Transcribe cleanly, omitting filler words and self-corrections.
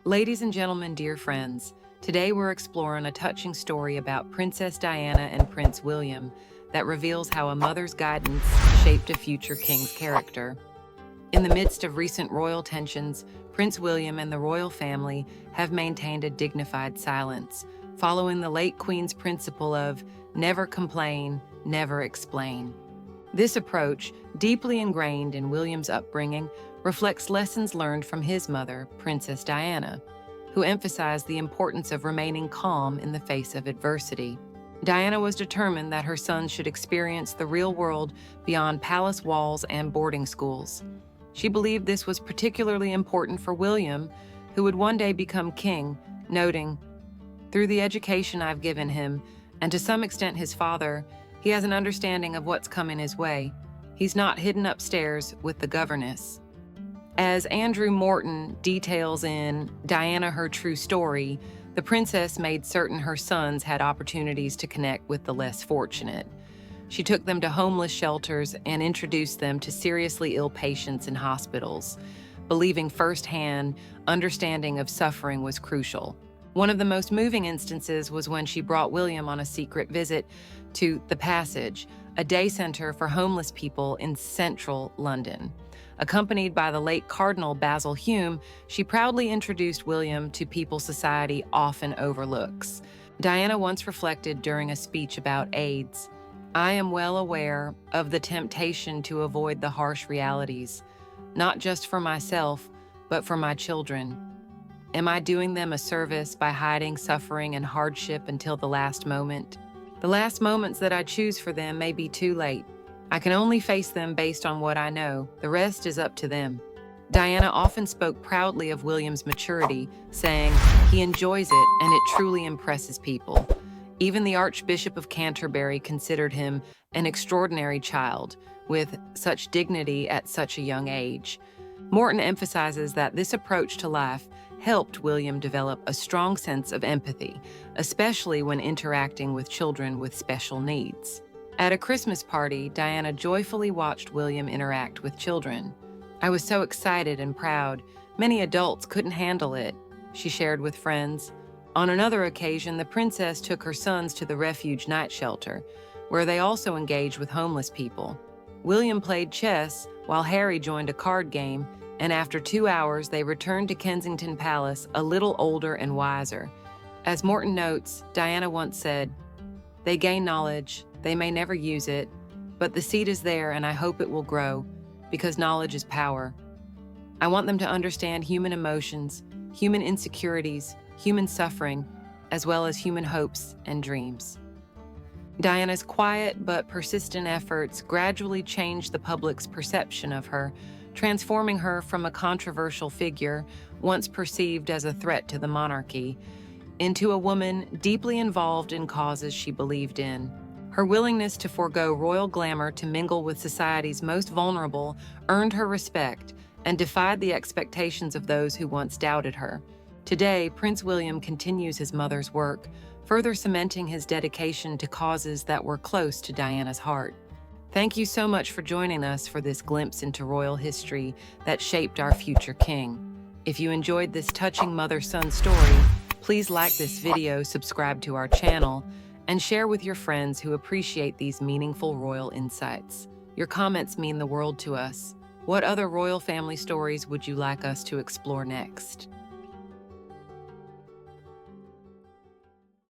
Ladies and gentlemen, dear friends, today we're exploring a touching story about Princess Diana and Prince William that reveals how a mother's guidance shaped a future king's character. In the midst of recent royal tensions, Prince William and the royal family have maintained a dignified silence, following the late Queen's principle of never complain, never explain. This approach, deeply ingrained in William's upbringing, reflects lessons learned from his mother, Princess Diana, who emphasized the importance of remaining calm in the face of adversity. Diana was determined that her sons should experience the real world beyond palace walls and boarding schools. She believed this was particularly important for William, who would one day become king, noting, "Through the education I've given him, and to some extent his father, he has an understanding of what's coming his way. He's not hidden upstairs with the governess." As Andrew Morton details in Diana, Her True Story, the princess made certain her sons had opportunities to connect with the less fortunate. She took them to homeless shelters and introduced them to seriously ill patients in hospitals, believing firsthand understanding of suffering was crucial. One of the most moving instances was when she brought William on a secret visit to The Passage, a day center for homeless people in central London. Accompanied by the late Cardinal Basil Hume, she proudly introduced William to people society often overlooks. Diana once reflected during a speech about AIDS, "I am well aware of the temptation to avoid the harsh realities, not just for myself, but for my children. Am I doing them a service by hiding suffering and hardship until the last moment? The last moments that I choose for them may be too late. I can only face them based on what I know. The rest is up to them." Diana often spoke proudly of William's maturity, saying, "He enjoys it and it truly impresses people." Even the Archbishop of Canterbury considered him an extraordinary child, with such dignity at such a young age. Morton emphasizes that this approach to life helped William develop a strong sense of empathy, especially when interacting with children with special needs. At a Christmas party, Diana joyfully watched William interact with children. "I was so excited and proud. Many adults couldn't handle it," she shared with friends. On another occasion, the princess took her sons to the refuge night shelter, where they also engaged with homeless people. William played chess while Harry joined a card game, and after 2 hours, they returned to Kensington Palace a little older and wiser. As Morton notes, Diana once said, "They gain knowledge. They may never use it, but the seed is there and I hope it will grow, because knowledge is power. I want them to understand human emotions, human insecurities, human suffering, as well as human hopes and dreams." Diana's quiet but persistent efforts gradually changed the public's perception of her, transforming her from a controversial figure, once perceived as a threat to the monarchy, into a woman deeply involved in causes she believed in. Her willingness to forego royal glamour to mingle with society's most vulnerable earned her respect and defied the expectations of those who once doubted her. Today, Prince William continues his mother's work, further cementing his dedication to causes that were close to Diana's heart. Thank you so much for joining us for this glimpse into royal history that shaped our future king. If you enjoyed this touching mother-son story, please like this video, subscribe to our channel, and share with your friends who appreciate these meaningful royal insights. Your comments mean the world to us. What other royal family stories would you like us to explore next?